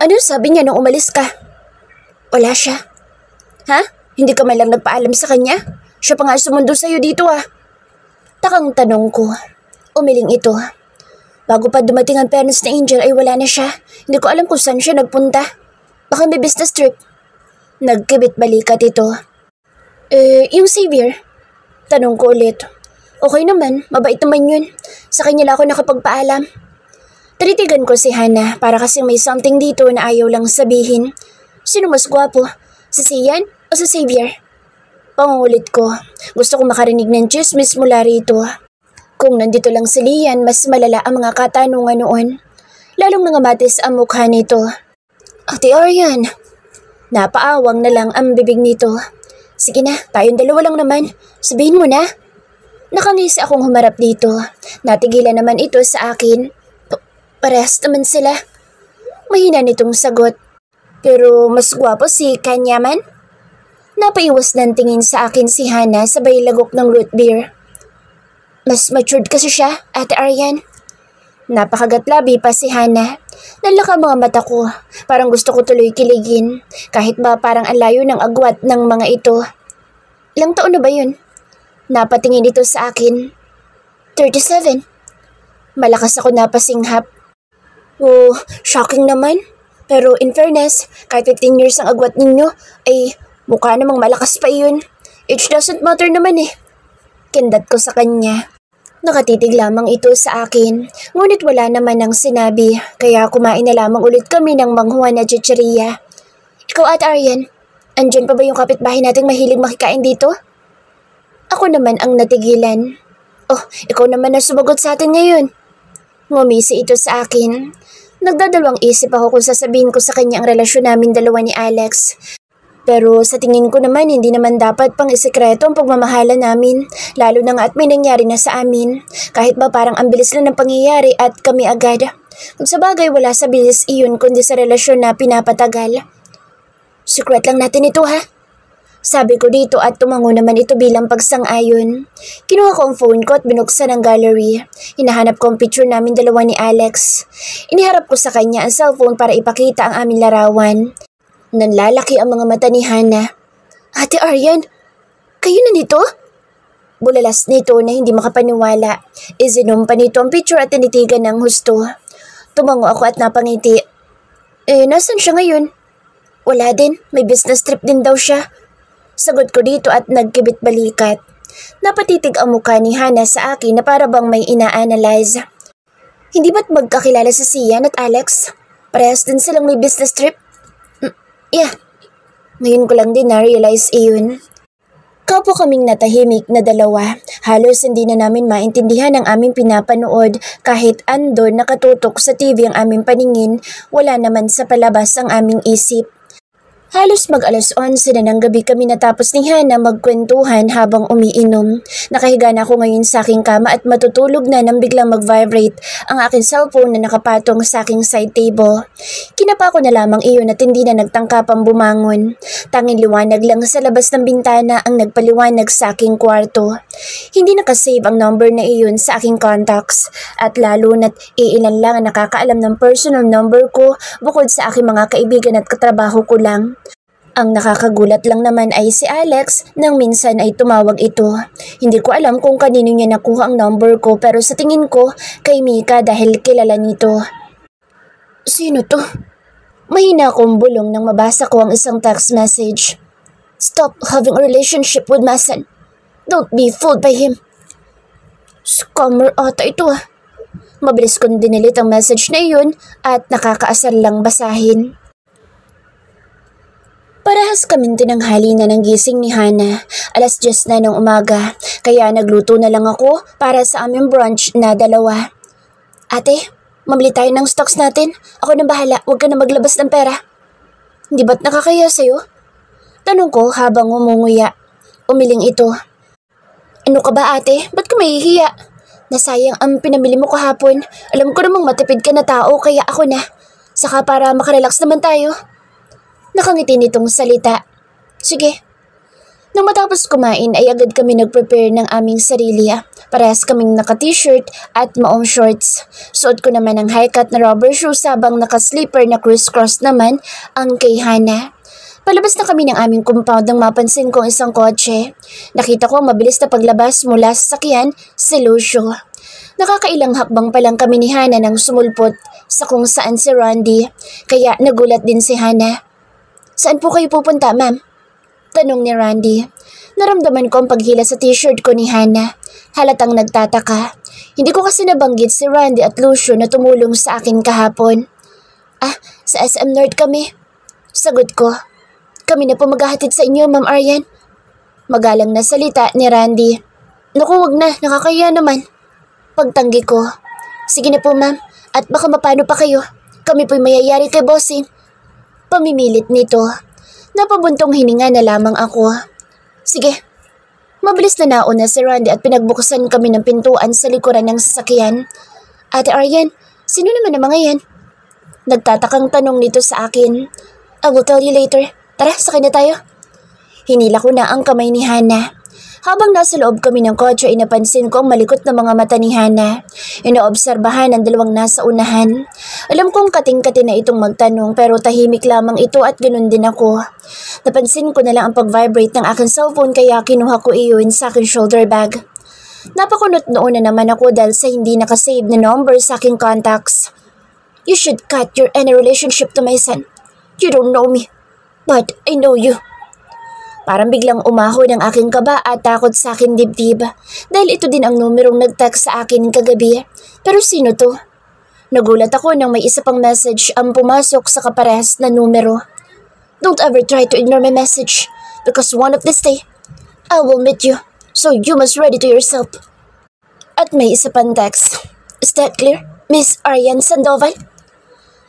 Ano sabi niya nung umalis ka? Wala siya. Ha? Hindi ka man lang nagpaalam sa kanya? Siya pa nga sumundo sa'yo dito ah. Takang tanong ko. Umiling ito. Bago pa dumating ang parents na Angel ay wala na siya. Hindi ko alam kung saan siya nagpunta. Baka may business trip. Nagkibit balikat ito. Yung Xavier? Tanong ko ulit. Okay naman, mabait naman yun. Sa kanya lang ako nakapagpaalam. Tinitigan ko si Hannah para kasi may something dito na ayaw lang sabihin. Sino mas gwapo? Si Sian o si Xavier? Pangulit ko. Gusto ko makarinig ng chismis mula rito. Kung nandito lang si Lian, mas malala ang mga katanungan noon. Lalong nangamatis ang mukha nito. Ate Arian. Napaawang na lang ang bibig nito. Sige na, tayong dalawa lang naman. Sabihin mo na. Nakangisi akong humarap dito. Natigilan naman ito sa akin. Parehas naman sila. Mahina nitong sagot. Pero mas gwapo si Kanyaman? Napaiwas ng tingin sa akin si Hannah sabay lagok ng root beer. Mas matured kasi siya, Ate Arian. Napakagatlabi pa si Hannah. Nalaka mga mata ko. Parang gusto ko tuloy kiligin. Kahit ba parang ang layo ng agwat ng mga ito. Ilang taon na ba yun? Napatingin ito sa akin. 37. Malakas ako napasinghap. Oh, shocking naman. Pero in fairness, kahit 15 years ang agwat ninyo, ay mukha namang malakas pa yun. Age doesn't matter naman eh. Kindat ko sa kanya. Nakatitig lamang ito sa akin, ngunit wala naman ang sinabi, kaya kumain na lamang ulit kami ng manghuan na chicheria. Ikaw Ate Arian, andyan pa ba yung kapitbahay nating mahilig makikain dito? Ako naman ang natigilan. Oh, ikaw naman na sumagot sa atin ngayon. Ngumisi ito sa akin. Nagdadalawang isip ako kung sasabihin ko sa kanya ang relasyon namin dalawa ni Alex. Pero sa tingin ko naman hindi naman dapat pang isekreto ang pagmamahala namin, lalo na nga at may nangyari na sa amin. Kahit ba parang ang bilis lang ng pangyayari at kami agad. Kung sa bagay wala sa bilis iyon kundi sa relasyon na pinapatagal. Secret lang natin ito ha? Sabi ko dito at tumango naman ito bilang pagsang-ayon. Kinuha ko ang phone ko at binuksan ang gallery. Hinahanap ko ang picture namin dalawa ni Alex. Iniharap ko sa kanya ang cellphone para ipakita ang aming larawan. Nanlalaki ang mga mata ni Hannah. Ate Arian, kayo na nito? Bulalas nito na hindi makapaniwala. Izinom pa nito ang picture at tinitigan ng husto. Tumango ako at napangiti. Nasan siya ngayon? Wala din, may business trip din daw siya. Sagot ko dito at nagkibit balikat. Napatitig ang mukha ni Hannah sa akin na para bang may ina-analyze. Hindi ba't magkakilala si Sian at Alex? Parehas din silang may business trip? Yeah, ngayon ko lang din na-realize iyon. Kapwa kaming natahimik na dalawa, halos hindi na namin maintindihan ang aming pinapanood kahit andon nakatutok sa TV ang aming paningin, wala naman sa palabas ang aming isip. Halos mag-alas 11 na ng gabi kami natapos ni Hannah magkwentuhan habang umiinom. Nakahiga na ako ngayon sa aking kama at matutulog na nang biglang mag-vibrate ang aking cellphone na nakapatong sa aking side table. Kinapa ko na lamang iyon at hindi na nagtangkapang bumangon. Tanging liwanag lang sa labas ng bintana ang nagpaliwanag sa aking kwarto. Hindi nakasave ang number na iyon sa aking contacts at lalo na't iilan lang ang nakakaalam ng personal number ko bukod sa aking mga kaibigan at katrabaho ko lang. Ang nakakagulat lang naman ay si Alex nang minsan ay tumawag ito. Hindi ko alam kung kanino niya nakuha ang number ko pero sa tingin ko kay Mika dahil kilala nito. Sino to? Mahina akong bulong nang mabasa ko ang isang text message. Stop having a relationship with Masan. Don't be fooled by him. Scammer ata ito ah. Mabilis kong dinilit ang message na iyon at nakakaasar lang basahin. Parehas kaming tinanghali na ng gising ni Hannah. Alas 10 na ng umaga, kaya nagluto na lang ako para sa aming brunch na dalawa. Ate, mabili tayo ng stocks natin. Ako nang bahala, huwag ka na maglabas ng pera. Hindi ba't nakakaya sa'yo? Tanong ko habang umunguya. Umiling ito. Ano ka ba ate? Ba't ka mahihiya? Nasayang ang pinamili mo kahapon. Alam ko namang matipid ka na tao kaya ako na. Saka para makarelax naman tayo. Nakangiti nitong salita. Sige. Nang matapos kumain ay agad kami nag-prepare ng aming sarili. Parehas kaming naka-t-shirt at maong shorts. Suot ko naman ang high-cut na rubber shoes habang naka-slipper na crisscross naman ang kay Hana. Palabas na kami ng aming compound nang mapansin kong isang kotse. Nakita ko ang mabilis na paglabas mula sa sakyan si Lucio. Nakakailang hakbang pa lang kami ni Hana nang sumulpot sa kung saan si Randy. Kaya nagulat din si Hana. "Saan po kayo pupunta, ma'am?" Tanong ni Randy. Naramdaman ko ang paghila sa t-shirt ko ni Hana. Halatang nagtataka. Hindi ko kasi nabanggit si Randy at Lucio na tumulong sa akin kahapon. Sa SM North kami." Sagot ko. "Kami na po maghahatid sa inyo, Ma'am Aryan." Magalang na salita ni Randy. "Naku, wag na, nakakaya naman." Pagtanggi ko. "Sige na po, ma'am, at baka mapano pa kayo. Kami po'y mayayari kay bossing." Pamimilit nito. Napabuntong hininga na lamang ako. "Sige." Mabilis na nauna si Randy at pinagbuksan kami ng pintuan sa likuran ng sasakyan. "Ate Aryan, sino naman ang mga yan?" Nagtatakang tanong nito sa akin. "I will tell you later. Tara, sakay na tayo." Hinila ko na ang kamay ni Hana. Habang nasa loob kami ng kotse ay napansin ko ang malikot na mga mata ni Hana. Inoobserbahan ang dalawang nasa unahan. Alam kong kating-kati na itong magtanong pero tahimik lamang ito at ganun din ako. Napansin ko na lang ang pag-vibrate ng aking cellphone kaya kinuha ko iyon sa aking shoulder bag. Napakunot noon na naman ako dahil sa hindi nakasave na number sa aking contacts. "You should cut your any relationship to my son. You don't know me, but I know you." Parang biglang umahon ang aking kaba at takot sa aking dibdib dahil ito din ang numerong nag-text sa akin kagabi. Pero sino to? Nagulat ako nang may isa pang message ang pumasok sa kaparehas na numero. "Don't ever try to ignore my message because one of this day, I will meet you, so you must ready to yourself." At may isa pang text. "Is that clear, Miss Aryan Sandoval?"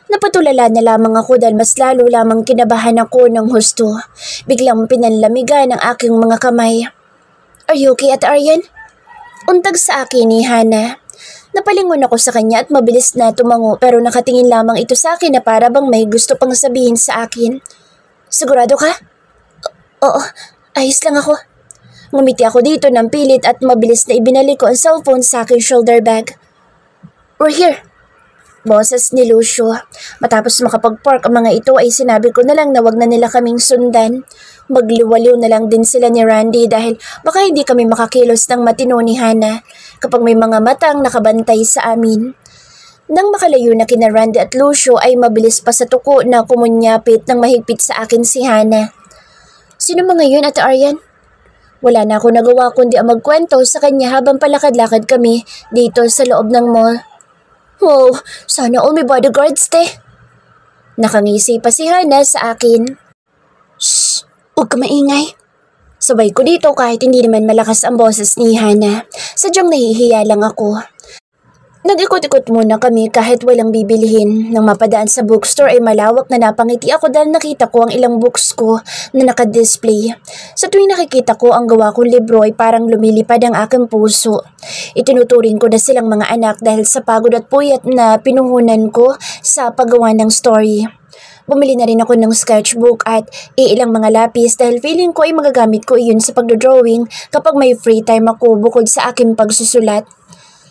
Napatulala na lamang ako dahil mas lalo lamang kinabahan ako ng husto. Biglang pinanlamigan ang aking mga kamay. "Are you okay, Ate Aryan?" Untag sa akin ni Hana. Napalingon ako sa kanya at mabilis na tumango pero nakatingin lamang ito sa akin na para bang may gusto pang sabihin sa akin. "Sigurado ka?" Oo, ayos lang ako." Ngumiti ako dito ng pilit at mabilis na ibinalik ko ang cellphone sa aking shoulder bag. "We're here." Boses ni Lucio. Matapos makapag-park ang mga ito ay sinabi ko na lang na wag na nila kaming sundan. Magliwaliw na lang din sila ni Randy dahil baka hindi kami makakilos ng matino ni Hana kapag may mga matang nakabantay sa amin. Nang makalayo na kina Randy at Lucio ay mabilis pa sa tuko na kumunyapit ng mahigpit sa akin si Hana. "Sino mga yun, Ate Aryan?" Wala na ako nagawa kundi ang magkwento sa kanya habang palakad-lakad kami dito sa loob ng mall. "Wow, sana all may bodyguards, te." Nakangisi pa si Hana sa akin. "Shh, huwag ka maingay." Sabay ko dito kahit hindi naman malakas ang boses ni Hana. Sadyang nahihiya lang ako. Nag-ikot-ikot muna kami kahit walang bibilihin. Nang mapadaan sa bookstore ay malawak na napangiti ako dahil nakita ko ang ilang books ko na nakadisplay. Sa tuwing nakikita ko ang gawa kong libro ay parang lumilipad ang aking puso. Itinuturing ko na silang mga anak dahil sa pagod at puyat na pinuhunan ko sa paggawa ng story. Bumili na rin ako ng sketchbook at iilang mga lapis dahil feeling ko ay magagamit ko iyon sa pagdodrawing kapag may free time ako bukod sa aking pagsusulat.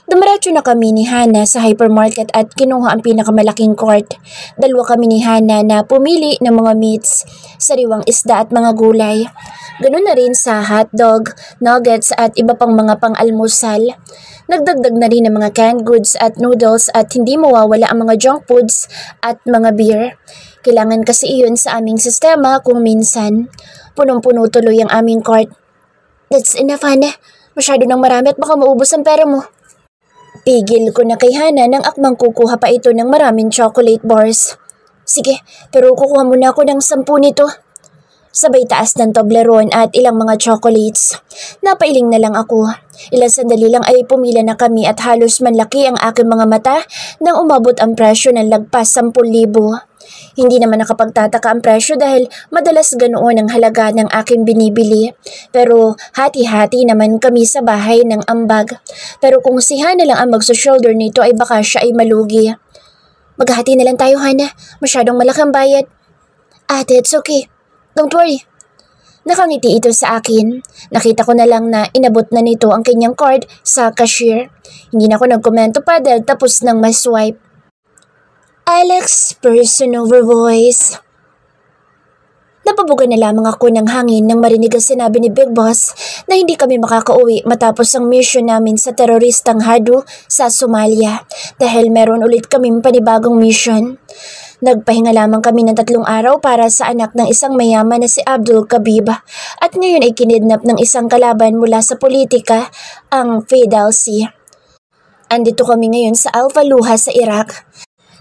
Dumiretso na kami ni Hana sa hypermarket at kinuha ang pinakamalaking cart. Dalawa kami ni Hana na pumili ng mga meats, sariwang isda at mga gulay. Ganun na rin sa hotdog, nuggets at iba pang mga pang-almusal. Nagdagdag na rin ng mga canned goods at noodles at hindi mawawala ang mga junk foods at mga beer. Kailangan kasi iyon sa aming sistema kung minsan. Punong-puno tuloy ang aming cart. "That's enough, Hana. Masyado nang marami at baka maubos ang pera mo." Pigil ko na kay Hana nang akmang kukuha pa ito ng maraming chocolate bars. "Sige, pero kukuha muna ako ng 10 nito." Sabay taas ng Toblerone at ilang mga chocolates. Napailing na lang ako. Ilang sandali lang ay pumila na kami at halos manlaki ang aking mga mata nang umabot ang presyo ng lagpas 10,000. Hindi naman nakapagtataka ang presyo dahil madalas ganoon ang halaga ng aking binibili. Pero hati-hati naman kami sa bahay ng ambag. Pero kung si Hana lang ang magso-shoulder nito ay baka siya ay malugi. "Maghati na lang tayo, Hana. Masyadong malaki ang bayad." "Ate, it's okay. Don't worry." Nakangiti ito sa akin. Nakita ko na lang na inabot na nito ang kanyang card sa cashier. Hindi na ako nagkomento pa dahil tapos nang ma-swipe. Alex, person over voice. Napabugan na lamang ako ng hangin nang marinig ang sinabi ni Big Boss na hindi kami makakauwi matapos ang mission namin sa teroristang Hadu sa Somalia dahil meron ulit kaming panibagong mission. Nagpahinga lamang kami ng 3 araw para sa anak ng isang mayaman na si Abdul Kabib at ngayon ay kinidnap ng isang kalaban mula sa politika, ang Fidel C. Andito kami ngayon sa Al Faluha sa Iraq.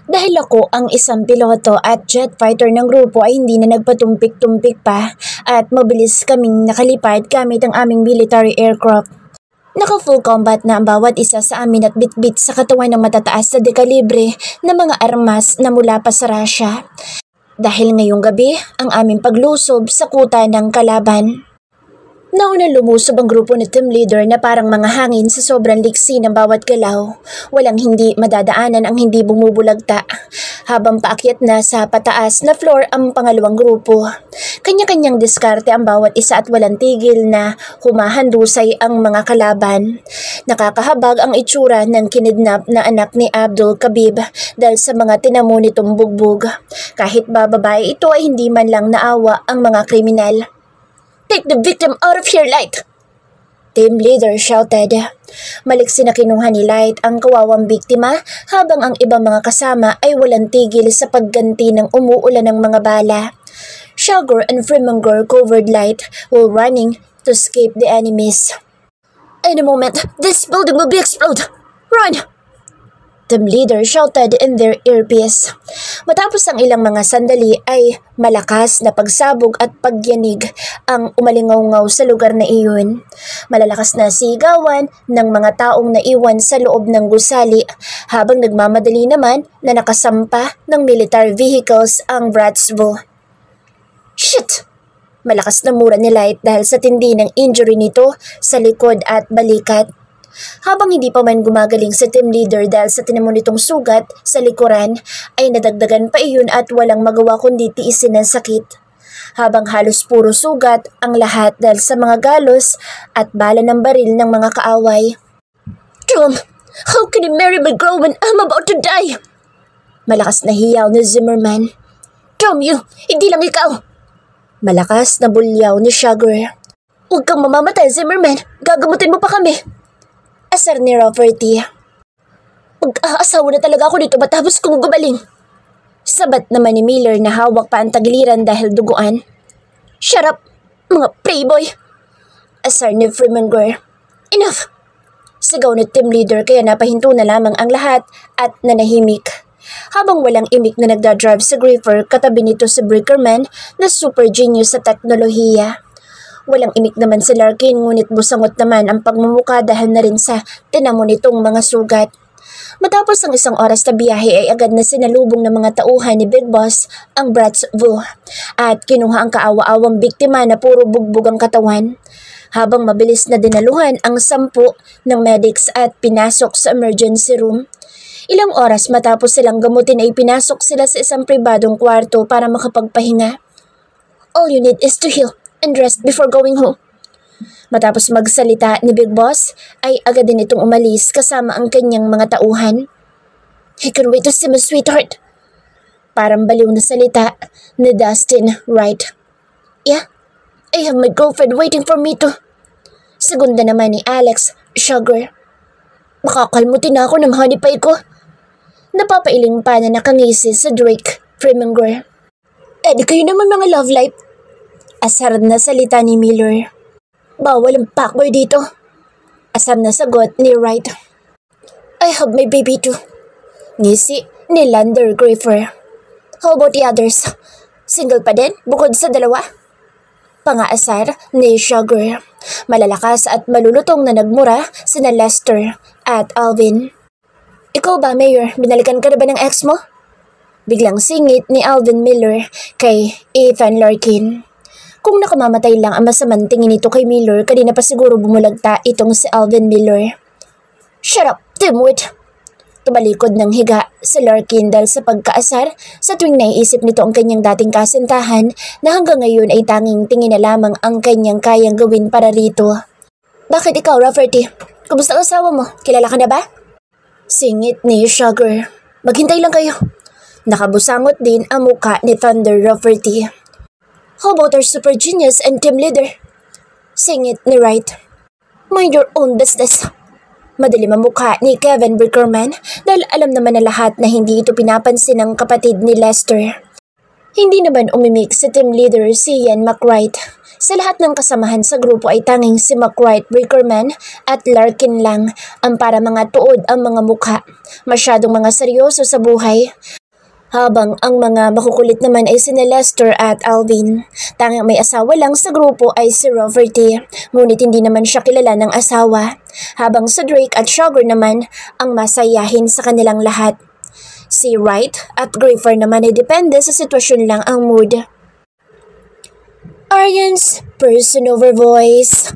Dahil ako ang isang piloto at jet fighter ng grupo ay hindi na nagpatumpik-tumpik pa at mabilis kaming nakalipad gamit ang aming military aircraft. Naka-full combat na ang bawat isa sa amin at bit-bit sa katawan ng matataas na dekalibre na mga armas na mula pa sa Russia. Dahil ngayong gabi ang aming paglusob sa kuta ng kalaban. Nauna lumusob ang grupo ni team leader na parang mga hangin sa sobrang liksi ng bawat galaw. Walang hindi madadaanan ang hindi bumubulagta. Habang paakyat na sa pataas na floor ang pangalawang grupo. Kanya-kanyang diskarte ang bawat isa at walang tigil na humahandusay ang mga kalaban. Nakakahabag ang itsura ng kinidnap na anak ni Abdul Kabib dahil sa mga tinamo nitong bugbog. Kahit bababae ito ay hindi man lang naawa ang mga kriminal. Take the victim out of here, Light! Team leader shouted. Maliksi na kinuha ni Light ang kawawang biktima habang ang ibang mga kasama ay walang tigil sa pagganti ng umuulan ng mga bala. Sugar and Fremangor covered Light while running to escape the enemies. In a moment, this building will be exploded! Run! Team leader shouted in their earpiece. Matapos ang ilang mga sandali ay malakas na pagsabog at pagyanig ang umalingaw-ngaw sa lugar na iyon. Malalakas na sigawan ng mga taong naiwan sa loob ng gusali habang nagmamadali naman na nakasampa ng military vehicles ang Bratsville. Shit! Malakas na mura ni Light dahil sa tindi ng injury nito sa likod at balikat. Habang hindi pa man gumagaling sa team leader dahil sa tinamo nitong sugat sa likuran, ay nadagdagan pa iyon at walang magawa kundi tiisin ng sakit. Habang halos puro sugat ang lahat dahil sa mga galos at bala ng baril ng mga kaaway. Tom, how can you marry my girl when I'm about to die? Malakas na hiyaw ni Zimmerman. Tom, hindi lang ikaw. Malakas na bulyaw ni Sugar. Huwag kang mamamatay, Zimmerman. Gagamutin mo pa kami. Asar ni Rafferty. Mag-aasawa na talaga ako dito matapos kong gumaling. Sabat naman ni Miller na hawak pa ang tagiliran dahil duguan. Shut up, mga playboy! Asar ni Fremangor. Enough! Sigaw ni team leader kaya napahinto na lamang ang lahat at nanahimik. Habang walang imik na nagdadrive sa Griefer, katabi nito si Brickerman na super genius sa teknolohiya. Walang imik naman si Larkin ngunit busangot naman ang pagmumuka dahil na rin sa tinamo nitong mga sugat. Matapos ang 1 oras na biyahe ay agad na sinalubong ng mga tauhan ni Big Boss ang Bratsville at kinuha ang kaawa-awang biktima na puro bugbog ang katawan. Habang mabilis na dinaluhan ang 10 ng medics at pinasok sa emergency room. Ilang oras matapos silang gamutin ay pinasok sila sa isang pribadong kwarto para makapagpahinga. All you need is to heal and rest before going home. Matapos magsalita ni Big Boss, ay agad din itong umalis kasama ang kanyang mga tauhan. I can wait to see my sweetheart. Parang baliw na salita ni Dustin Wright. Yeah, I have my girlfriend waiting for me to. Segunda naman ni Alex Sugar. Makakalmutin na ako ng honeypie ko. Napapailing pa na nakangisi sa Drake Fremangor. Di kayo naman mga love life. Asar na salita ni Miller. Bawal ang pakboy dito. Asar na sagot ni Wright. I have my baby too. Ngisi ni Lander Griefer. How about the others? Single pa din bukod sa 2? Pangaasar ni Sugar. Malalakas at malulutong na nagmura sina Lester at Alvin. Ikaw ba, Mayor? Binalikan ka na ba ng ex mo? Biglang singit ni Alvin Miller kay Ethan Larkin. Kung nakamamatay lang ang masamang tingin nito kay Miller, kanina pa siguro bumulagta itong si Alvin Miller. Shut up, dimwit! Tumalikod ng higa si Larkin dahil sa pagkaasar sa tuwing naiisip nito ang kanyang dating kasintahan na hanggang ngayon ay tanging tingin na lamang ang kanyang kayang gawin para rito. Bakit ikaw, Rafferty? Kumusta ang asawa mo? Kilala ka na ba? Singit ni Sugar. Maghintay lang kayo. Nakabusangot din ang muka ni Thunder Rafferty. How about our super genius and team leader? Singit ni Wright. Mind your own business. Madilim ang mukha ni Kevin Bickerman dahil alam naman na lahat na hindi ito pinapansin ng kapatid ni Lester. Hindi naman umimik si team leader si Ian McWright. Sa lahat ng kasamahan sa grupo ay tanging si McWright, Bickerman at Larkin lang ang para mga tuod ang mga mukha. Masyadong mga seryoso sa buhay. Habang ang mga makukulit naman ay sina Lester at Alvin. Tanging may asawa lang sa grupo ay si Rafferty, ngunit hindi naman siya kilala ng asawa. Habang sa Drake at Sugar naman ang masayahin sa kanilang lahat. Si Wright at Griffer naman ay depende sa sitwasyon lang ang mood. Aryan's person over voice.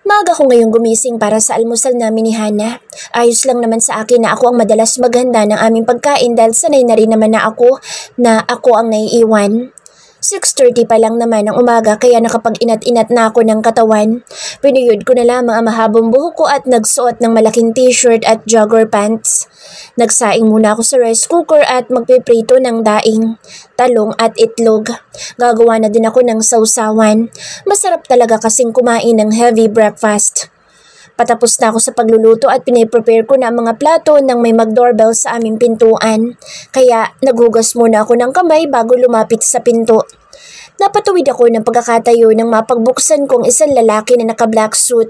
Maaga ko ngayong gumising para sa almusal namin ni Hannah. Ayos lang naman sa akin na ako ang madalas maghanda ng aming pagkain dahil sanay na rin naman na ako ang naiiwan. 6:30 pa lang naman ang umaga kaya nakapag-inat-inat na ako ng katawan. Pinuyod ko na lamang ang mahabang buhok ko at nagsuot ng malaking t-shirt at jogger pants. Nagsaing muna ako sa rice cooker at magpiprito ng daing, talong at itlog. Gagawa na din ako ng sausawan. Masarap talaga kasing kumain ng heavy breakfast. Patapos na ako sa pagluluto at piniprepare ko na ang mga plato nang may mag-doorbell sa aming pintuan. Kaya naghugas muna ako ng kamay bago lumapit sa pinto. Napatuwid ako ng pagkakatayo nang mapagbuksan kong isang lalaki na naka-black suit.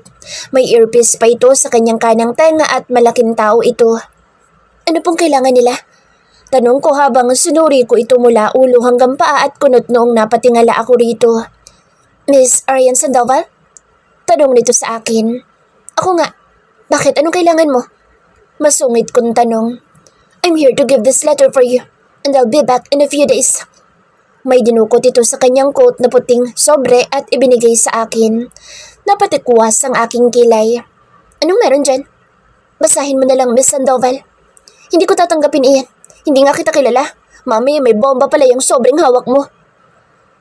May earpiece pa ito sa kanyang kanang tenga at malaking tao ito. Ano pong kailangan nila? Tanong ko habang sinuri ko ito mula ulo hanggang paa at kunot noong napatingala ako rito. Miss Aryan Sandoval? Tanong nito sa akin. Ako nga. Bakit? Anong kailangan mo? Masungit kong tanong. I'm here to give this letter for you and I'll be back in a few days. May dinukot ito sa kanyang coat na puting sobre at ibinigay sa akin. Napatikwas ang aking kilay. Anong meron dyan? Basahin mo na lang, Miss Sandoval. Hindi ko tatanggapin iyan. Hindi nga kita kilala. Mami, may bomba pala yung sobrang hawak mo.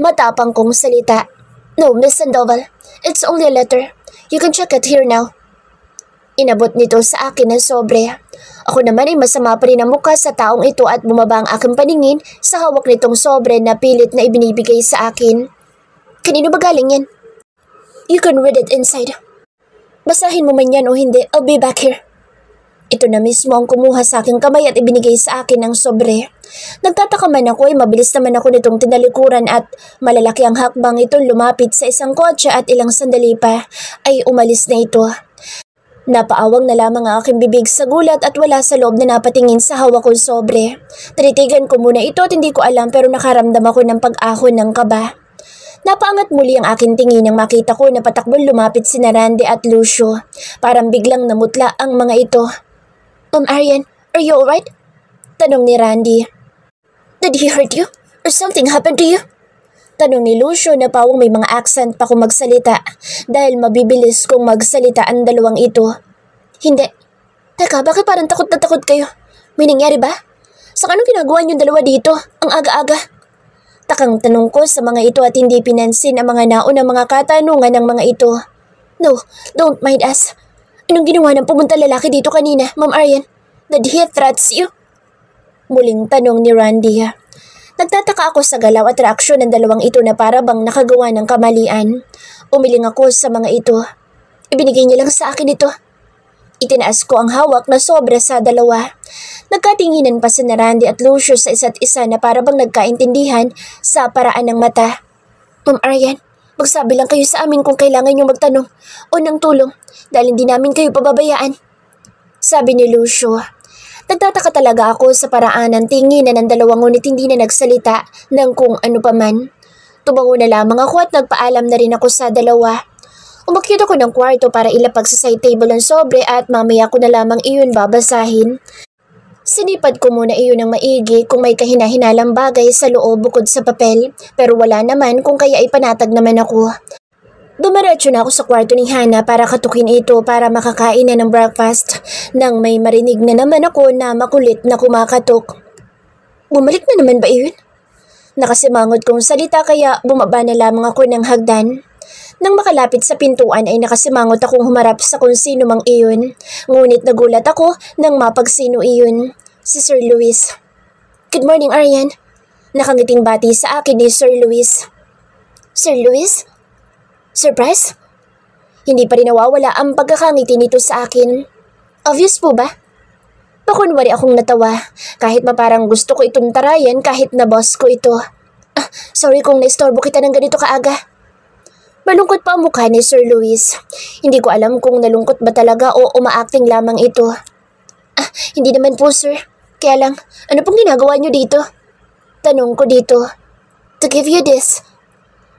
Matapang kong salita. No, Miss Sandoval. It's only a letter. You can check it here now. Inabot nito sa akin ng sobre. Ako naman ay masama pa rin ang mukha sa taong ito at bumaba ang aking paningin sa hawak nitong sobre na pilit na ibinibigay sa akin. Kanino ba galing yan? You can read it inside. Basahin mo man yan o hindi, I'll be back here. Ito na mismo ang kumuha sa aking kamay at ibinigay sa akin ng sobre. Nagtataka man ako ay mabilis naman ako nitong tinalikuran at malalaki ang hakbang ito lumapit sa isang kotse at ilang sandali pa ay umalis na ito. Napaawang na lamang ang aking bibig sa gulat at wala sa loob na napatingin sa hawak kong sobre. Tinitigan ko muna ito at hindi ko alam pero nakaramdam ako ng pag-ahon ng kaba. Napaangat muli ang aking tingin nang makita ko na patakbong lumapit si Randy at Lucio. Parang biglang namutla ang mga ito. Aryan, are you alright? Tanong ni Randy. Did he hurt you? Or something happened to you? Tanong ni Lucio na pawang may mga accent pa kung magsalita dahil mabibilis kong magsalita ang dalawang ito. Hindi. Teka, bakit parang takot na takot kayo? May nangyari ba? Sa anong ginagawa niyong dalawa dito? Ang aga-aga. Takang tanong ko sa mga ito at hindi pinansin ang mga naunang mga katanungan ng mga ito. No, don't mind us. Anong ginawa ng pumunta lalaki dito kanina, Ma'am Aryan? Did he threats you? Muling tanong ni Randy. Nagtataka ako sa galaw at reaksyon ng dalawang ito na para bang nakagawa ng kamalian. Umiling ako sa mga ito. Ibinigay niya lang sa akin ito. Itinaas ko ang hawak na sobra sa dalawa. Nagkatinginan pa si Randy at Lucio sa isa't isa na para bang nagkaintindihan sa paraan ng mata. Ma'am Aryan, magsabi lang kayo sa amin kung kailangan niyo magtanong o ng tulong dahil hindi namin kayo pababayaan. Sabi ni Lucio. Nagtataka talaga ako sa paraan ng tinginan ng dalawang ngunit hindi na nagsalita ng kung ano paman. Tumango na lamang ako at nagpaalam na rin ako sa dalawa. Umakyat ako ng kwarto para ilapag sa side table ang sobre at mamaya ko na lamang iyon babasahin. Sinipad ko muna iyon ng maigi kung may kahina-hinalang bagay sa loob bukod sa papel pero wala naman kung kaya ay panatag naman ako. Dumiretso na ako sa kwarto ni Hana para katukin ito para makakain na ng breakfast nang may marinig na naman ako na makulit na kumakatok. Bumalik na naman ba iyon? Nakasimangot kong salita kaya bumaba na lamang ako ng hagdan. Nang makalapit sa pintuan ay nakasimangot akong humarap sa kung sino mang iyon. Ngunit nagulat ako nang mapagsino iyon. Si Sir Luis. Good morning, Aryan. Nakangiting bati sa akin ni Sir Luis. Sir Luis? Surprise? Hindi pa rin nawawala ang pagkakangiti nito sa akin. Obvious po ba? Pakunwari akong natawa, kahit parang gusto ko itong tarayan kahit na boss ko ito. Sorry kung naistorbo kita ng ganito kaaga. Malungkot pa ang mukha ni Sir Luis. Hindi ko alam kung nalungkot ba talaga o umaacting lamang ito. Hindi naman po sir. Kaya lang, ano pong ginagawa niyo dito? Tanong ko dito. To give you this.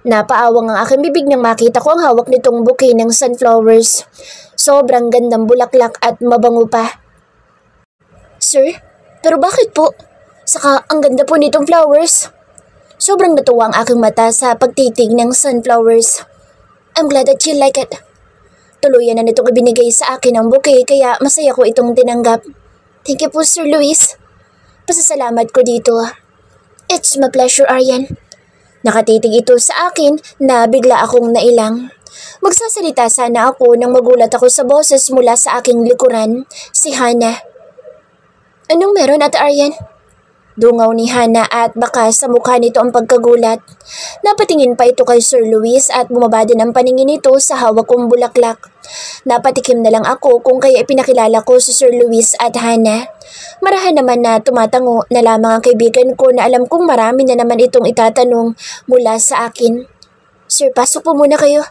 Napaawang ang aking bibig nang makita ko ang hawak nitong bouquet ng sunflowers. Sobrang gandang bulaklak at mabango pa. Sir, pero bakit po? Saka ang ganda po nitong flowers. Sobrang natuwa ang aking mata sa pagtitig ng sunflowers. I'm glad that you like it. Tuluyan na nitong ibinigay sa akin ang bouquet kaya masaya ko itong tinanggap. Thank you po Sir Luis. Pasasalamat ko dito. It's my pleasure, Aryan. Nakatitig ito sa akin na bigla akong nailang. Magsasalita sana ako nang magulat ako sa boses mula sa aking likuran, si Hana. Anong meron, Ate Aryan? Dungaw ni Hana at baka sa mukha nito ang pagkagulat. Napatingin pa ito kay Sir Luis at bumaba din ang paningin nito sa hawak kong bulaklak. Napatikim na lang ako kung kaya ipinakilala ko si Sir Luis at Hana. Marahan naman na tumatango na lamang ang kaibigan ko na alam kong marami na naman itong itatanong mula sa akin. Sir, pasok po muna kayo.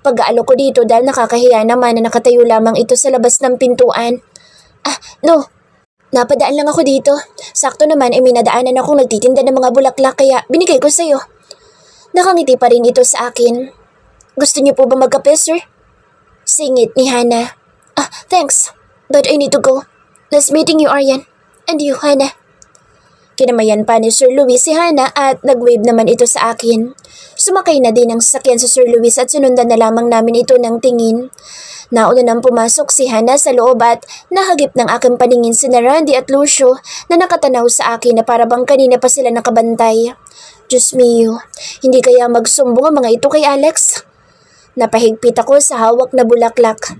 Pag-aalo ko dito dahil nakakahiya naman na nakatayo lamang ito sa labas ng pintuan. No. Napadaan lang ako dito. Sakto naman ay minadaanan akong nagtitinda ng mga bulaklak kaya binigay ko sa'yo. Nakangiti pa rin ito sa akin. Gusto niyo po ba magkape, sir? Singit ni Hana. Thanks. But I need to go. Nice meeting you, Aryan. And you, Hana. Kinamayan pa ni Sir Luis si Hana at nag-wave naman ito sa akin. Sumakay na din ang sasakyan sa Sir Luis at sinundan na lamang namin ito ng tingin. Nauna nang pumasok si Hana sa loob at nahagip ng aking paningin si Randy at Lucio na nakatanaw sa akin na parabang kanina pa sila nakabantay. Diyos mio, hindi kaya magsumbong ang mga ito kay Alex? Napahigpit ako sa hawak na bulaklak.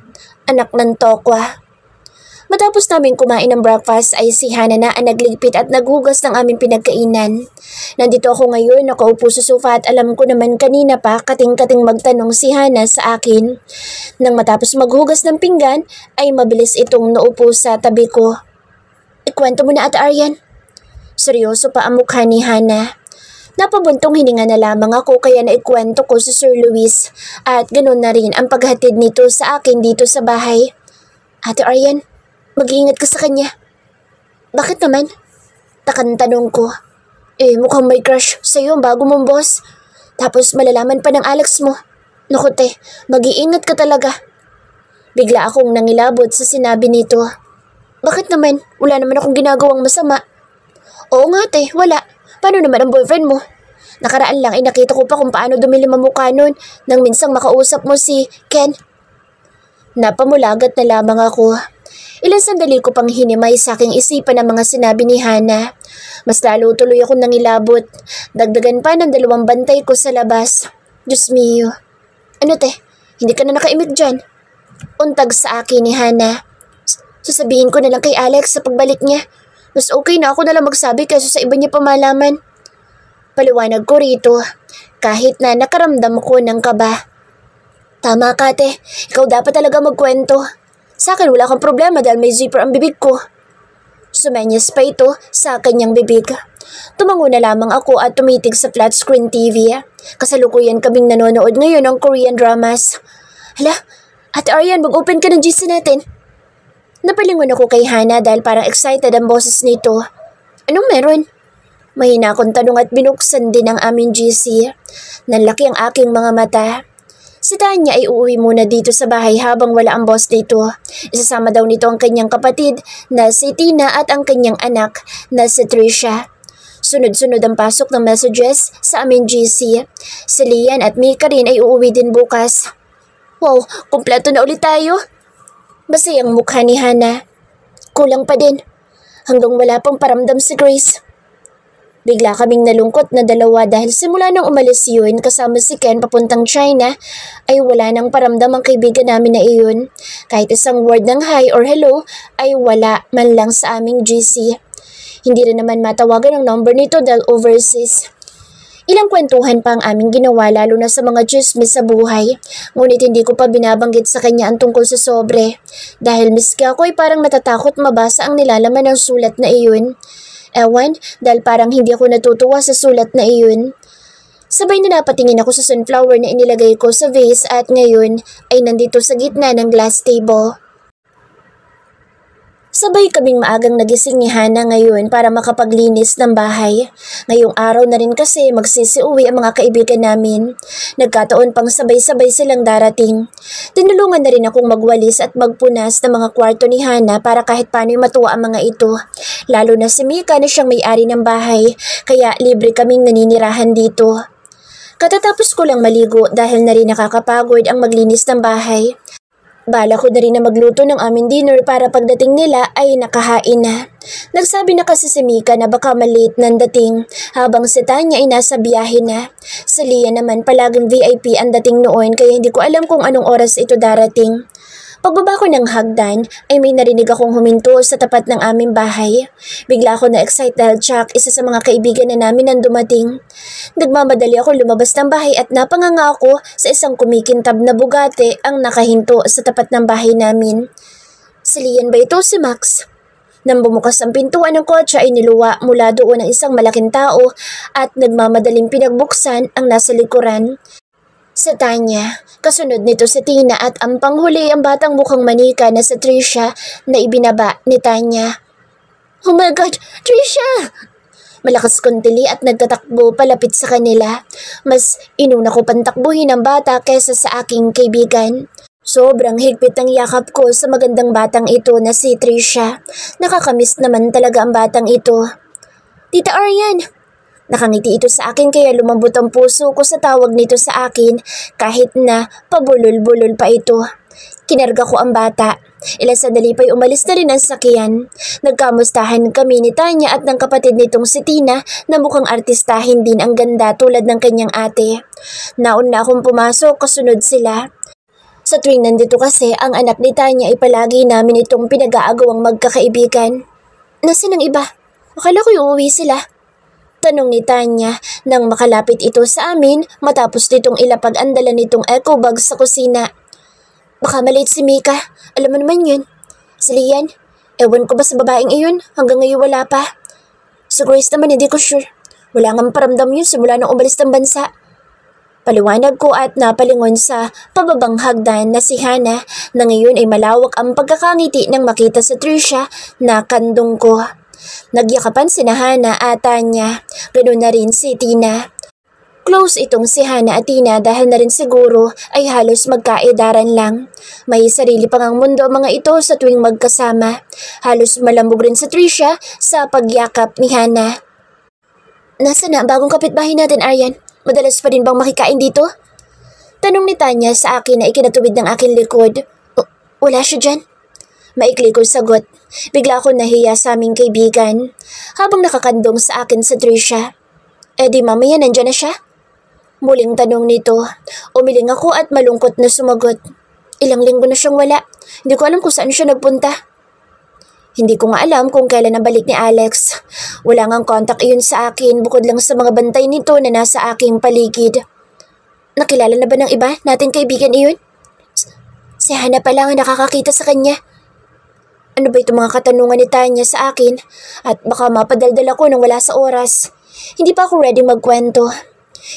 Anak ng tokwa. Matapos namin kumain ng breakfast ay si Hana na ang nagligpit at naghugas ng aming pinagkainan. Nandito ako ngayon nakaupo sa sofa at alam ko naman kanina pa kating-kating magtanong si Hana sa akin. Nang matapos maghugas ng pinggan ay mabilis itong naupo sa tabi ko. Ikwento mo na Ate Aryan. Seryoso pa ang mukha ni Hana. Napabuntong hininga na lamang ako kaya naikwento ko sa Sir Luis at ganoon na rin ang paghatid nito sa akin dito sa bahay. Ate Aryan, mag-iingat ka sa kanya. Bakit naman? Takan tanong ko. Mukhang may crush sa'yo ang bago mong boss. Tapos malalaman pa ng Alex mo. Naku te, mag-iingat ka talaga. Bigla akong nangilabot sa sinabi nito. Bakit naman? Wala naman akong ginagawang masama. Oo nga te, wala. Paano naman ang boyfriend mo? Nakaraan lang ay nakita ko pa kung paano dumilim ang mukha nun nang minsang makausap mo si Ken. Napamulagat na lamang ako. Ilang sandali ko pang hinimay sa aking isipan ang mga sinabi ni Hana. Mas lalo tuloy akong nangilabot. Dagdagan pa ng 2 bantay ko sa labas. Diyos mio. Ano te? Hindi ka na nakaimik dyan? Untag sa akin ni Hana. Sasabihin ko na lang kay Alex sa pagbalik niya. Mas okay na ako na lang magsabi kaysa sa iba niya pamalaman. Paliwanag ko rito. Kahit na nakaramdam ko ng kaba. Tama ka te. Ikaw dapat talaga magkwento. Sa akin wala kang problema dahil may zipper ang bibig ko. Sumenyas pa ito sa kanyang bibig. Tumango na lamang ako at tumitig sa flat screen TV. Kasalukuyan kaming nanonood ngayon ng Korean dramas. Hala, Ate Aryan, mag-open ka ng GC natin. Napalingon ako kay Hana dahil parang excited ang boses nito. Anong meron? Mahina akong tanong at binuksan din ang aming GC. Nanlaki ang aking mga mata. Si Tanya ay uuwi muna dito sa bahay habang wala ang boss dito. Isasama daw nito ang kanyang kapatid na si Tina at ang kanyang anak na si Trisha. Sunod-sunod ang pasok ng messages sa aming GC. Si Lian at Mika rin ay uuwi din bukas. Wow, kumpleto na ulit tayo. Masayang mukha ni Hana. Kulang pa din. Hanggang wala pang paramdam si Grace. Bigla kaming nalungkot na dalawa dahil simula nang umalis yun kasama si Ken papuntang China ay wala nang paramdam ang kaibigan namin na iyon. Kahit isang word ng hi or hello ay wala man lang sa aming GC. Hindi rin naman matawagan ang number nito dahil overseas. Ilang kwentuhan pa ang aming ginawa lalo na sa mga chismis sa buhay. Ngunit hindi ko pa binabanggit sa kanya ang tungkol sa sobre. Dahil miski ako ay parang natatakot mabasa ang nilalaman ng sulat na iyon. Ewan, dahil parang hindi ako natutuwa sa sulat na iyon. Sabay na napatingin ako sa sunflower na inilagay ko sa vase at ngayon ay nandito sa gitna ng glass table. Sabay kaming maagang nagising ni Hana ngayon para makapaglinis ng bahay. Ngayong araw na rin kasi magsisiuwi ang mga kaibigan namin. Nagkataon pang sabay-sabay silang darating. Tinulungan na rin akong magwalis at magpunas ng mga kwarto ni Hana para kahit paano'y matuwa ang mga ito. Lalo na si Mika na siyang may-ari ng bahay, kaya libre kaming naninirahan dito. Katatapos ko lang maligo dahil na rin nakakapagod ang maglinis ng bahay. Bala ko na rin na magluto ng aming dinner para pagdating nila ay nakahain na. Nagsabi na kasi si Mika na baka malate nang dating habang si Tanya ay nasa biyahe na. Si Lia naman palaging VIP ang dating noon kaya hindi ko alam kung anong oras ito darating. Pagbaba ko ng hagdan ay may narinig akong huminto sa tapat ng aming bahay. Bigla ako na-excite dahil Chuck, isa sa mga kaibigan na namin ang dumating. Nagmamadali ako lumabas ng bahay at napanganga ako sa isang kumikintab na Bugatti ang nakahinto sa tapat ng bahay namin. Si Lian ba ito si Max? Nang bumukas ang pintuan ng kotse ay niluwa mula doon ang isang malaking tao at nagmamadaling pinagbuksan ang nasa likuran. Sa Tanya, kasunod nito si Tina at ang panghuli ang batang mukhang manika na si Trisha na ibinaba ni Tanya. Oh my God, Trisha! Malakas kong tili at nagtatakbo palapit sa kanila. Mas inuna ko pantakbuhin ang bata kaysa sa aking kaibigan. Sobrang higpit ang yakap ko sa magandang batang ito na si Trisha. Nakakamiss naman talaga ang batang ito. Tita Aryan! Nakangiti ito sa akin kaya lumambot ang puso ko sa tawag nito sa akin kahit na pabulol-bulol pa ito. Kinarga ko ang bata. Ilang sandali pa'y umalis na rin ang sakyan. Nagkamustahan kami ni Tanya at ng kapatid nitong si Tina na mukhang artistahin din ang ganda tulad ng kanyang ate. Nauna akong pumasok kasunod sila. Sa tuwing nandito kasi ang anak ni Tanya ay palagi namin itong pinag-aagawang magkakaibigan. Nasaan ang iba? Akala ko uuwi sila. Tanong ni Tanya nang makalapit ito sa amin matapos nitong ilapag ang dala nitong eco bag sa kusina. Baka malate si Mika. Alam mo naman yun. Si Lian, ewan ko ba sa babaeng iyon? Hanggang ngayon wala pa. Si Grace naman hindi ko sure. Wala nga paramdam yun simula nang umalis ng bansa. Paliwanag ko at napalingon sa pababang hagdan na si Hana na ngayon ay malawak ang pagkakangiti nang makita sa Trisha na kandong ko. Nagyakapan si Hana at Tanya, ganoon na rin si Tina. Close itong si Hana at Tina dahil na rin siguro ay halos magkaedaran lang. May sarili pang ang mundo ang mga ito sa tuwing magkasama. Halos malambog rin sa Trisha sa pagyakap ni Hana. Nasaan na ang bagong kapitbahay natin, Aryan? Madalas pa rin bang makikain dito? Tanong ni Tanya sa akin na ikinatuwid ng aking likod. Wala siya dyan. Maikli kong sagot. Bigla ako nahiya sa aming kaibigan. Habang nakakandong sa akin sa Trisha. Di mamaya nandyan na siya? Muling tanong nito. Umiling ako at malungkot na sumagot. Ilang linggo na siyang wala. Hindi ko alam kung saan siya nagpunta. Hindi ko nga alam kung kailan nabalik ni Alex. Wala ngang contact iyon sa akin bukod lang sa mga bantay nito na nasa aking paligid. Nakilala na ba ng iba nating kaibigan iyon? Si Hana pa lang ang nakakakita sa kanya. Ano ba itong mga katanungan ni Tanya sa akin? At baka mapadaldal ako nang wala sa oras. Hindi pa ako ready magkwento.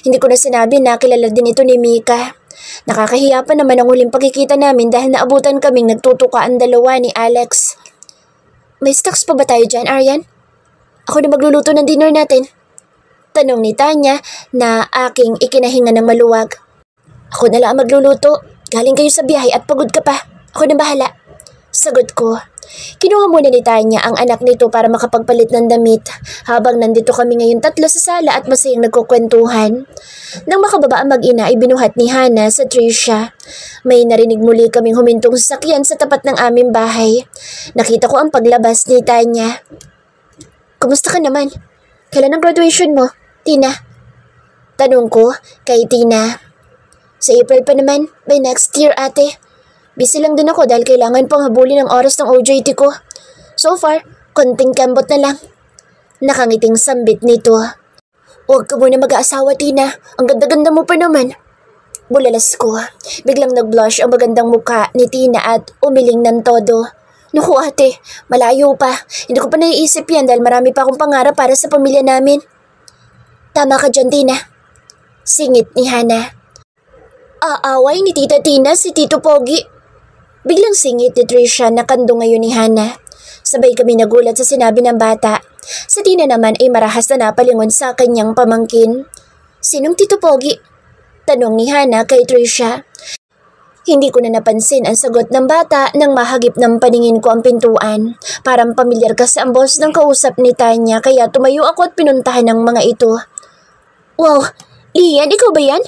Hindi ko na sinabi na kilala din ito ni Mika. Nakakahiya pa naman ang huling pagkikita namin dahil naabutan kaming nagtutuka ang dalawa ni Alex. May stocks pa ba tayo dyan, Aryan? Ako na magluluto ng dinner natin. Tanong ni Tanya na aking ikinahinga ng maluwag. Ako na lang magluluto. Galing kayo sa biyahe at pagod ka pa. Ako na bahala. Sagot ko. Kinuha muna ni Tanya ang anak nito para makapagpalit ng damit habang nandito kami ngayon tatlo sa sala at masayang nagkukwentuhan. Nang makababa ang mag-ina ay binuhat ni Hana sa Trisha. May narinig muli kaming humintong sasakyan sa tapat ng aming bahay. Nakita ko ang paglabas ni Tanya. Kumusta ka naman? Kailan ang graduation mo, Tina? Tanong ko kay Tina. Sa April pa naman, by next year ate. Busy lang din ako dahil kailangan pang habulin ang oras ng OJT ko. So far, konting kambot na lang. Nakangiting sambit nito. Huwag ka muna mag-aasawa, Tina. Ang ganda-ganda mo pa naman. Bulalas ko. Biglang nag-blush ang magandang mukha ni Tina at umiling ng todo. Naku ate, malayo pa. Hindi ko pa naiisip yan dahil marami pa akong pangarap para sa pamilya namin. Tama ka dyan, Tina. Singit ni Hana. Aaway ni Tita Tina si Tito Pogi. Biglang singit ni Trisha na kando ngayon ni Hana. Sabay kami nagulat sa sinabi ng bata. Sa Tina naman ay marahas na napalingon sa kanyang pamangkin. Sinong Tito Pogi? Tanong ni Hana kay Trisha. Hindi ko na napansin ang sagot ng bata nang mahagip ng paningin ko ang pintuan. Parang pamilyar kasi ang boss ng kausap ni Tanya kaya tumayo ako at pinuntahan ng mga ito. Wow, Lian, ikaw ba yan?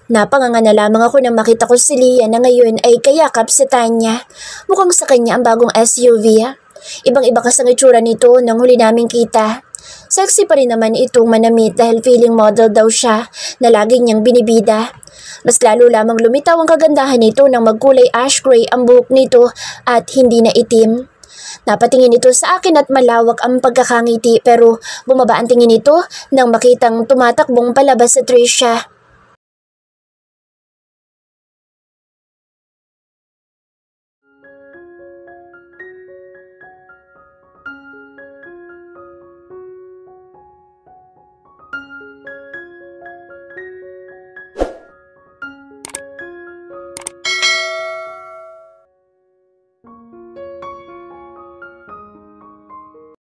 Napanganga na lamang ako nang makita ko si Lian na ngayon ay kayakap sa Tanya. Mukhang sa kanya ang bagong SUV. Ibang-iba kasi ang itsura nito nang huli naming kita. Sexy pa rin naman itong manamit dahil feeling model daw siya na lagi niyang binibida. Mas lalo lamang lumitaw ang kagandahan nito nang magkulay ash gray ang buhok nito at hindi na itim. Napatingin ito sa akin at malawak ang pagkakangiti pero bumaba ang tingin nito nang makitang tumatakbong palabas sa Trisha.